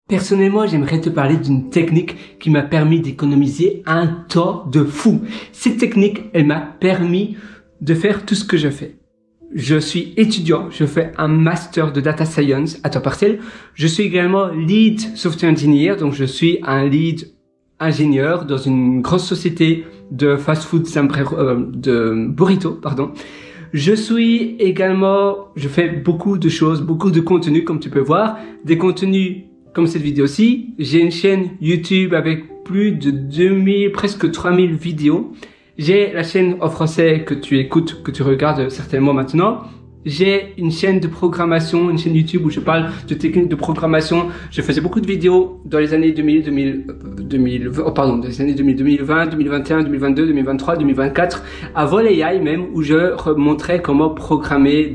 Personnellement, j'aimerais te parler d'une technique qui m'a permis d'économiser un temps de fou. Cette technique, elle m'a permis de faire tout ce que je fais. Je suis étudiant, je fais un master de data science à temps partiel. Je suis également lead software engineer, donc je suis un lead ingénieur dans une grosse société de fast-food de burrito, pardon. Je fais beaucoup de choses, beaucoup de contenus comme tu peux voir, des contenus comme cette vidéo-ci. J'ai une chaîne YouTube avec plus de 2000, presque 3000 vidéos. J'ai la chaîne en français que tu écoutes, que tu regardes certainement maintenant. J'ai une chaîne de programmation, une chaîne YouTube où je parle de techniques de programmation. Je faisais beaucoup de vidéos dans les années 2020, 2021, 2022, 2023, 2024, avant l'AI même, où je montrais comment programmer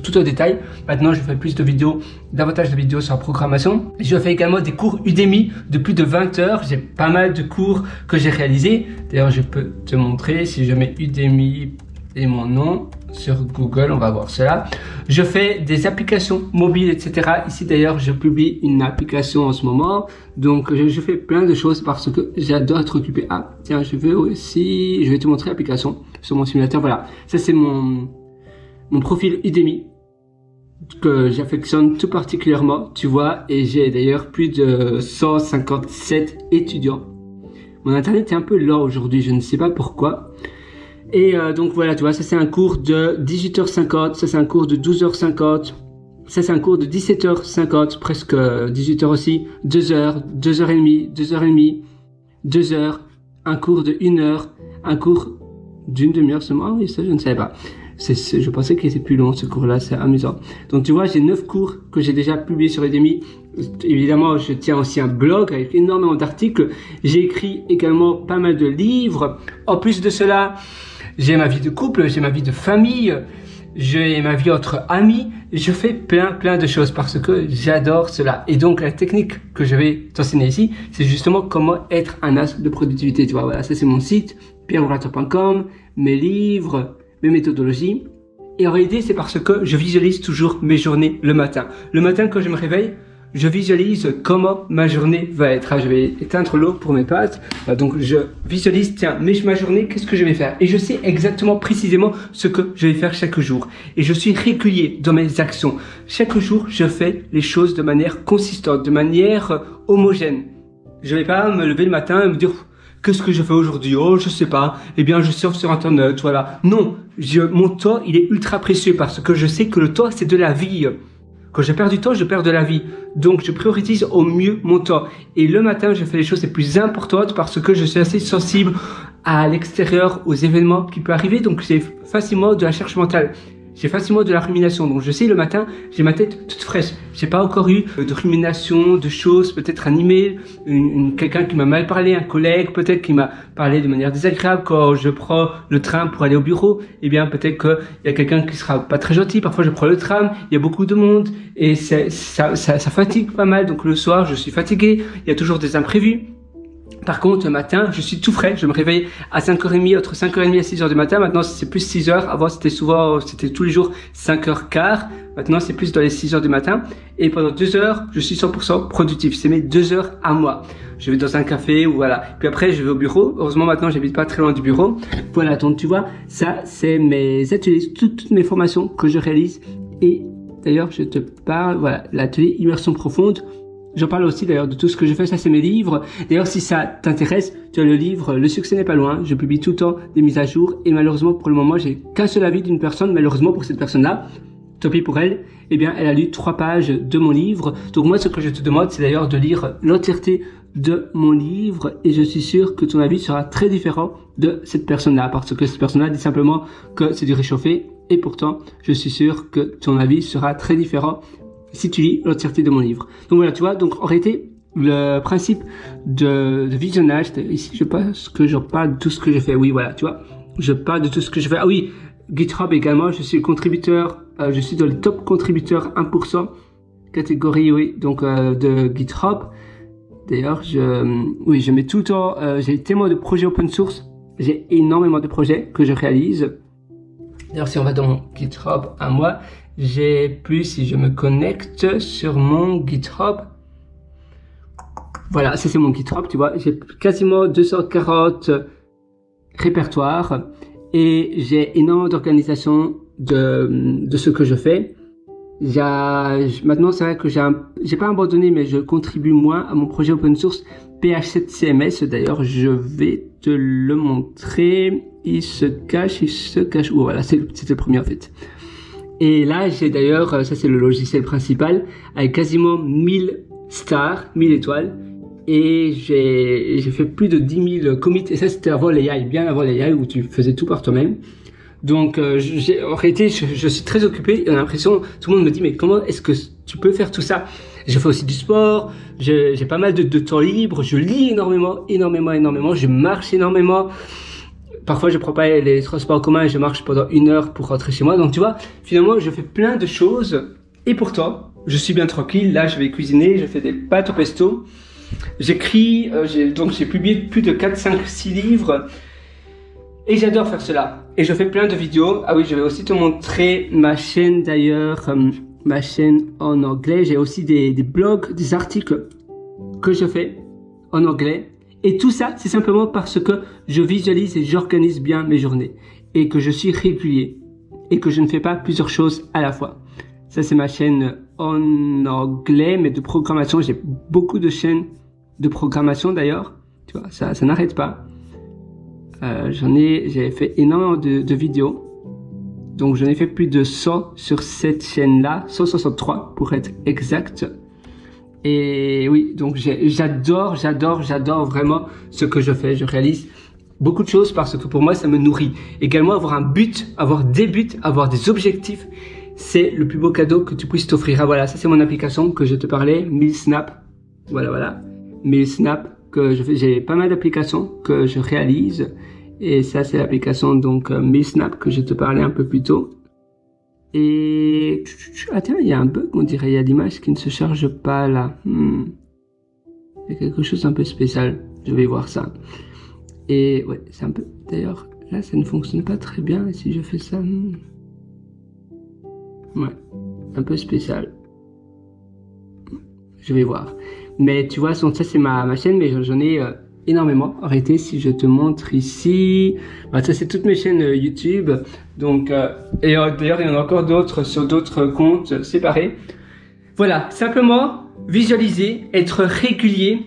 tout au détail. Maintenant, je fais plus de vidéos, davantage de vidéos sur la programmation. Je fais également des cours Udemy de plus de 20 heures. J'ai pas mal de cours que j'ai réalisés. D'ailleurs, je peux te montrer si je mets Udemy et mon nom sur Google, on va voir cela. Je fais des applications mobiles, etc. Ici d'ailleurs, je publie une application en ce moment. Donc je fais plein de choses parce que j'adore être occupé. Ah, tiens, je vais te montrer l'application sur mon simulateur. Voilà, ça c'est mon profil Udemy que j'affectionne tout particulièrement, tu vois. Et j'ai d'ailleurs plus de 157 étudiants. Mon internet est un peu lent aujourd'hui, je ne sais pas pourquoi. Et donc voilà, tu vois, ça c'est un cours de 18h50, ça c'est un cours de 12h50, ça c'est un cours de 17h50, presque 18h aussi, 2h, 2h30, 2h30, 2h, un cours de 1h, un cours d'une demi-heure seulement. Oui, ça je ne savais pas. Je pensais qu'il était plus long ce cours-là, c'est amusant. Donc tu vois, j'ai 9 cours que j'ai déjà publiés sur Udemy. Évidemment, je tiens aussi un blog avec énormément d'articles. J'ai écrit également pas mal de livres. En plus de cela, j'ai ma vie de couple, j'ai ma vie de famille, j'ai ma vie entre amis. Je fais plein de choses parce que j'adore cela. Et donc, la technique que je vais t'enseigner ici, c'est justement comment être un as de productivité. Tu vois, voilà, ça c'est mon site, pierreourator.com, mes livres, mes méthodologies. Et en réalité, c'est parce que je visualise toujours mes journées le matin. Le matin, quand je me réveille, je visualise comment ma journée va être. Je vais éteindre l'eau pour mes pâtes. Donc, je visualise, tiens, ma journée, qu'est-ce que je vais faire? Et je sais exactement, précisément ce que je vais faire chaque jour. Et je suis régulier dans mes actions. Chaque jour, je fais les choses de manière consistante, de manière homogène. Je vais pas me lever le matin et me dire, qu'est-ce que je fais aujourd'hui? Oh, je sais pas. Eh bien, je surfe sur Internet, voilà. Non, mon temps, il est ultra précieux parce que je sais que le temps, c'est de la vie. Quand je perds du temps, je perds de la vie. Donc, je priorise au mieux mon temps. Et le matin, je fais les choses les plus importantes parce que je suis assez sensible à l'extérieur, aux événements qui peuvent arriver. Donc, j'ai facilement de la charge mentale. J'ai facilement de la rumination. Donc, je sais, le matin, j'ai ma tête toute fraîche. J'ai pas encore eu de rumination, de choses, peut-être un email, quelqu'un qui m'a mal parlé, un collègue, peut-être qui m'a parlé de manière désagréable quand je prends le train pour aller au bureau. Eh bien, peut-être qu'il y a quelqu'un qui sera pas très gentil. Parfois, je prends le tram, il y a beaucoup de monde et ça fatigue pas mal. Donc, le soir, je suis fatigué. Il y a toujours des imprévus. Par contre, le matin, je suis tout frais. Je me réveille à 5h30, entre 5h30 et 6h du matin. Maintenant, c'est plus 6h. Avant, c'était tous les jours 5h15. Maintenant, c'est plus dans les 6h du matin. Et pendant 2 heures, je suis 100% productif. C'est mes 2 heures à moi. Je vais dans un café ou voilà. Puis après, je vais au bureau. Heureusement, maintenant, j'habite pas très loin du bureau. Voilà. Donc, tu vois, ça, c'est mes ateliers, toutes mes formations que je réalise. Et d'ailleurs, je te parle, voilà, l'atelier immersion profonde. J'en parle aussi d'ailleurs de tout ce que je fais, ça c'est mes livres. D'ailleurs, si ça t'intéresse, tu as le livre Le succès n'est pas loin. Je publie tout le temps des mises à jour et malheureusement pour le moment, j'ai qu'un seul avis d'une personne. Malheureusement pour cette personne-là, tant pis pour elle, eh bien elle a lu 3 pages de mon livre. Donc moi, ce que je te demande, c'est d'ailleurs de lire l'entièreté de mon livre et je suis sûr que ton avis sera très différent de cette personne-là parce que cette personne-là dit simplement que c'est du réchauffé et pourtant, je suis sûr que ton avis sera très différent si tu lis l'entièreté de mon livre. Donc voilà, tu vois, donc en réalité, le principe de visionnage, ici je pense que je parle de tout ce que je fais. Oui, voilà, tu vois, je parle de tout ce que je fais. Ah oui, GitHub également, je suis contributeur, je suis dans le top contributeur 1%, catégorie, oui, donc de GitHub. D'ailleurs, je mets tout le temps, j'ai tellement de projets open source, j'ai énormément de projets que je réalise. D'ailleurs, si on va dans mon GitHub à moi, j'ai plus, si je me connecte sur mon GitHub, Voilà, ça c'est mon GitHub, tu vois. J'ai quasiment 240 répertoires et j'ai énormément d'organisation de ce que je fais. Maintenant, c'est vrai que j'ai pas abandonné, mais je contribue moins à mon projet open source PH7CMS. D'ailleurs, je vais te le montrer. Il se cache. Oh, voilà, c'était le premier en fait. Et là, j'ai d'ailleurs, ça c'est le logiciel principal, avec quasiment 1000 stars, 1000 étoiles. Et j'ai fait plus de 10 000 commits. Et ça, c'était avant l'AI, bien avant l'AI, où tu faisais tout par toi-même. Donc, en réalité, je suis très occupé. Et on a l'impression, tout le monde me dit, mais comment est-ce que tu peux faire tout ça? Je fais aussi du sport. J'ai pas mal de temps libre. Je lis énormément. Je marche énormément. Parfois, je prends pas les transports en commun et je marche pendant 1 heure pour rentrer chez moi. Donc, tu vois, finalement, je fais plein de choses. Et pourtant, je suis bien tranquille. Là, je vais cuisiner. Je fais des pâtes au pesto. J'écris. J'ai publié plus de 4, 5, 6 livres. Et j'adore faire cela. Et je fais plein de vidéos. Ah oui, je vais aussi te montrer ma chaîne d'ailleurs. Ma chaîne en anglais. J'ai aussi des blogs, des articles que je fais en anglais. Et tout ça, c'est simplement parce que je visualise et j'organise bien mes journées. Et que je suis régulier. Et que je ne fais pas plusieurs choses à la fois. Ça, c'est ma chaîne en anglais, mais de programmation. J'ai beaucoup de chaînes de programmation d'ailleurs. Tu vois, ça n'arrête pas. J'ai fait énormément de vidéos. Donc, j'en ai fait plus de 100 sur cette chaîne-là. 163 pour être exact. Et oui, donc j'adore vraiment ce que je fais. Je réalise beaucoup de choses parce que pour moi, ça me nourrit. Également, avoir un but, avoir des buts, avoir des objectifs, c'est le plus beau cadeau que tu puisses t'offrir. Ah voilà, ça c'est mon application que je te parlais, 1000 Snap. Voilà. 1000 Snap que je fais. J'ai pas mal d'applications que je réalise. Et ça, c'est l'application donc 1000 Snap que je te parlais un peu plus tôt. Et ah tiens, il y a un bug, on dirait, il y a l'image qui ne se charge pas là. Il y a quelque chose un peu spécial. Je vais voir ça. Et ouais, c'est un peu. D'ailleurs, là, ça ne fonctionne pas très bien. Et si je fais ça, ouais, un peu spécial. Je vais voir. Mais tu vois, ça c'est ma chaîne, mais j'en ai énormément. Arrêtez, si je te montre ici, bah, ça c'est toutes mes chaînes YouTube. Donc, et d'ailleurs il y en a encore d'autres sur d'autres comptes séparés. Voilà, simplement visualiser, être régulier.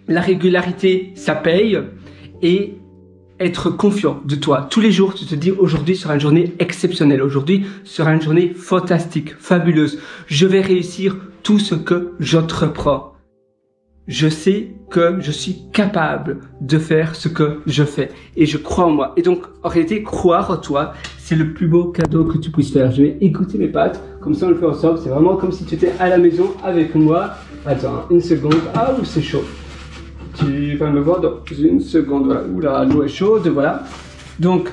La régularité, ça paye. Et être confiant de toi. Tous les jours, tu te dis aujourd'hui sera une journée exceptionnelle. Aujourd'hui sera une journée fantastique, fabuleuse. Je vais réussir tout ce que j'entreprends. Je sais que je suis capable de faire ce que je fais. Et je crois en moi. Et donc, en réalité, croire en toi, c'est le plus beau cadeau que tu puisses faire. Je vais écouter mes pattes. Comme ça, on le fait ensemble. C'est vraiment comme si tu étais à la maison avec moi. Attends, une seconde. Ah, c'est chaud. Tu vas me voir dans une seconde. Voilà. Oula, l'eau est chaude. Voilà. Donc,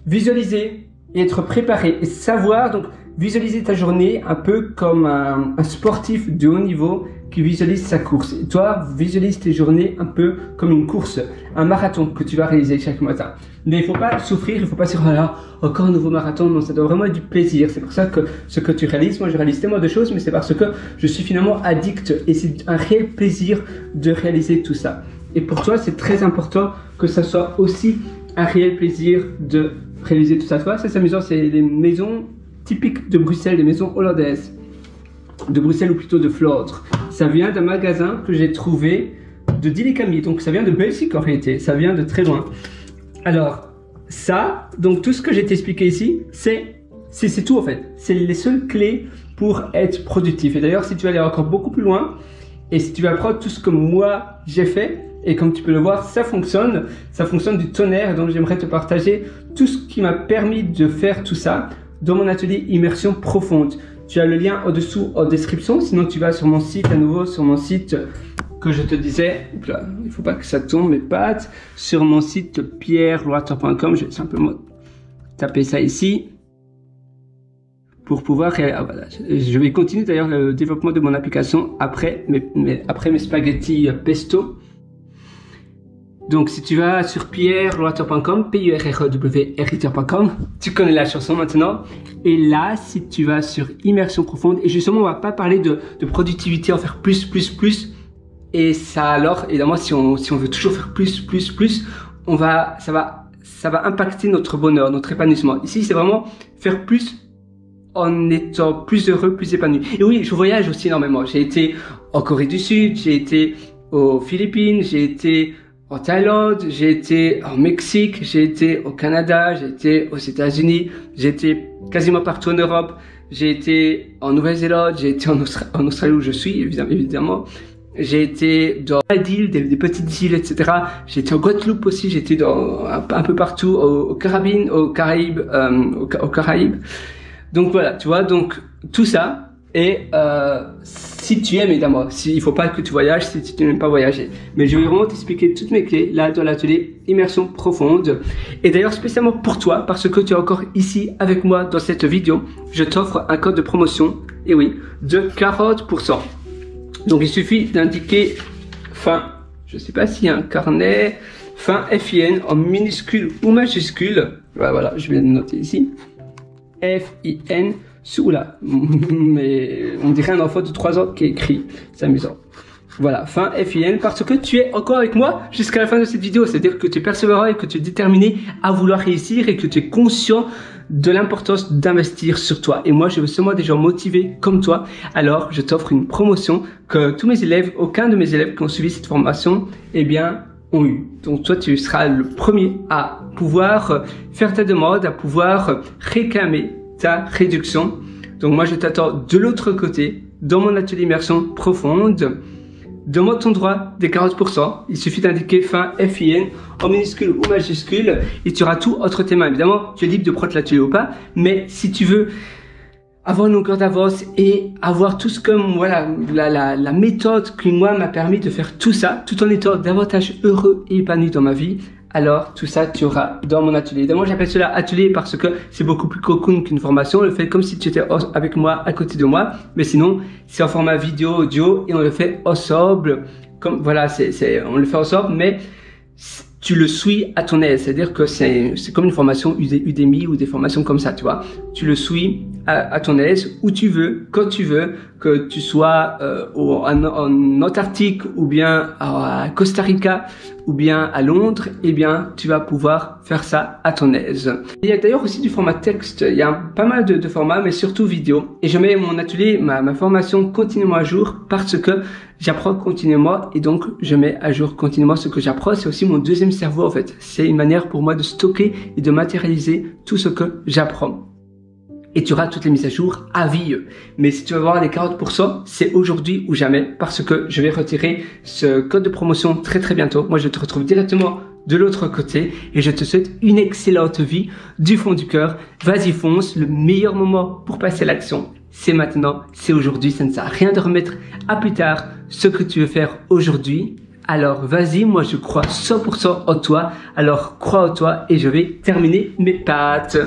visualiser et être préparé et savoir. Donc, visualiser ta journée un peu comme un sportif de haut niveau qui visualise sa course. Et toi, visualise tes journées un peu comme une course, un marathon que tu vas réaliser chaque matin. Mais il faut pas souffrir, il faut pas se dire, oh là, encore un nouveau marathon. Non, ça doit vraiment être du plaisir. C'est pour ça que ce que tu réalises, moi je réalise tellement de choses, mais c'est parce que je suis finalement addict et c'est un réel plaisir de réaliser tout ça. Et pour toi, c'est très important que ça soit aussi un réel plaisir de réaliser tout ça. Tu vois, c'est amusant, c'est les maisons typiques de Bruxelles, les maisons hollandaises. De Bruxelles ou plutôt de Flandre. Ça vient d'un magasin que j'ai trouvé de Dielikami. Donc ça vient de Belgique en réalité. Ça vient de très loin. Alors ça, donc tout ce que j'ai t'expliqué ici, c'est tout en fait. C'est les seules clés pour être productif. Et d'ailleurs, si tu veux aller encore beaucoup plus loin et si tu veux apprendre tout ce que moi j'ai fait, et comme tu peux le voir, ça fonctionne du tonnerre. Donc j'aimerais te partager tout ce qui m'a permis de faire tout ça dans mon atelier immersion profonde. Tu as le lien au-dessous en description, sinon tu vas sur mon site, à nouveau sur mon site que je te disais, là, il ne faut pas que ça tombe mes pattes, sur mon site pierreloiter.com, je vais simplement taper ça ici pour pouvoir, voilà, je vais continuer d'ailleurs le développement de mon application après mes spaghettis pesto. Donc, si tu vas sur pierreloiter.com, PURREWRiter.com, tu connais la chanson maintenant. Et là, si tu vas sur immersion profonde, et justement, on va pas parler de productivité, en faire plus. Et ça, alors, évidemment, si on veut toujours faire plus, ça va impacter notre bonheur, notre épanouissement. Ici, c'est vraiment faire plus en étant plus heureux, plus épanoui. Et oui, je voyage aussi énormément. J'ai été en Corée du Sud, j'ai été aux Philippines, j'ai été en Thaïlande, j'ai été au Mexique, j'ai été au Canada, j'ai été aux États-Unis, j'ai été quasiment partout en Europe, j'ai été en Nouvelle-Zélande, j'ai été en Australie où je suis, évidemment. J'ai été dans des petites îles, etc. J'ai été en Guadeloupe aussi, j'ai été un peu partout, aux Caraïbes. Donc voilà, tu vois, donc tout ça. Et si tu aimes, évidemment, il faut pas que tu voyages si tu n'aimes pas voyager. Mais je vais vraiment t'expliquer toutes mes clés là dans l'atelier Immersion Profonde. Et d'ailleurs spécialement pour toi, parce que tu es encore ici avec moi dans cette vidéo, je t'offre un code de promotion, et oui, de 40%. Donc il suffit d'indiquer fin, je sais pas s'il y a un carnet, fin FIN en minuscule ou majuscule. Voilà, je vais le noter ici. FIN. Oula, mais on dirait un enfant de 3 ans qui écrit, c'est amusant. Voilà, fin FIN, parce que tu es encore avec moi jusqu'à la fin de cette vidéo, c'est-à-dire que tu es persévérant et que tu es déterminé à vouloir réussir et que tu es conscient de l'importance d'investir sur toi. Et moi, je veux seulement des gens motivés comme toi. Alors, je t'offre une promotion que tous mes élèves, aucun de mes élèves qui ont suivi cette formation, eh bien, ont eu. Donc, toi, tu seras le premier à pouvoir faire ta demande, à pouvoir réclamer ta réduction. Donc moi je t'attends de l'autre côté dans mon atelier Immersion Profonde. Demande ton droit des 40%. Il suffit d'indiquer fin FIN en minuscule ou majuscule et tu auras tout entre tes mains. Évidemment, tu es libre de prendre l'atelier ou pas, mais si tu veux avoir une longueur d'avance et avoir tout ce que, voilà, la méthode qui moi m'a permis de faire tout ça, tout en étant davantage heureux et épanoui dans ma vie, alors tout ça tu auras dans mon atelier. Évidemment, j'appelle cela atelier parce que c'est beaucoup plus cocoon qu'une formation. On le fait comme si tu étais avec moi, à côté de moi, mais sinon c'est en format vidéo, audio et on le fait ensemble. Comme voilà, on le fait ensemble, mais tu le suis à ton aise. C'est-à-dire que c'est comme une formation Udemy ou des formations comme ça, tu vois. Tu le suis à ton aise, où tu veux, quand tu veux, que tu sois en Antarctique ou bien à Costa Rica ou bien à Londres, eh bien tu vas pouvoir faire ça à ton aise. Il y a d'ailleurs aussi du format texte, il y a pas mal de formats, mais surtout vidéo. Et je mets mon atelier, ma formation continuellement à jour parce que j'apprends continuellement et donc je mets à jour continuellement ce que j'apprends. C'est aussi mon deuxième cerveau en fait. C'est une manière pour moi de stocker et de matérialiser tout ce que j'apprends. Et tu auras toutes les mises à jour à vie. Mais si tu veux avoir les 40%, c'est aujourd'hui ou jamais parce que je vais retirer ce code de promotion très très bientôt. Moi, je te retrouve directement de l'autre côté et je te souhaite une excellente vie du fond du cœur. Vas-y, fonce. Le meilleur moment pour passer à l'action, c'est maintenant, c'est aujourd'hui. Ça ne sert à rien de remettre à plus tard ce que tu veux faire aujourd'hui. Alors vas-y, moi je crois 100% en toi. Alors crois en toi et je vais terminer mes pattes.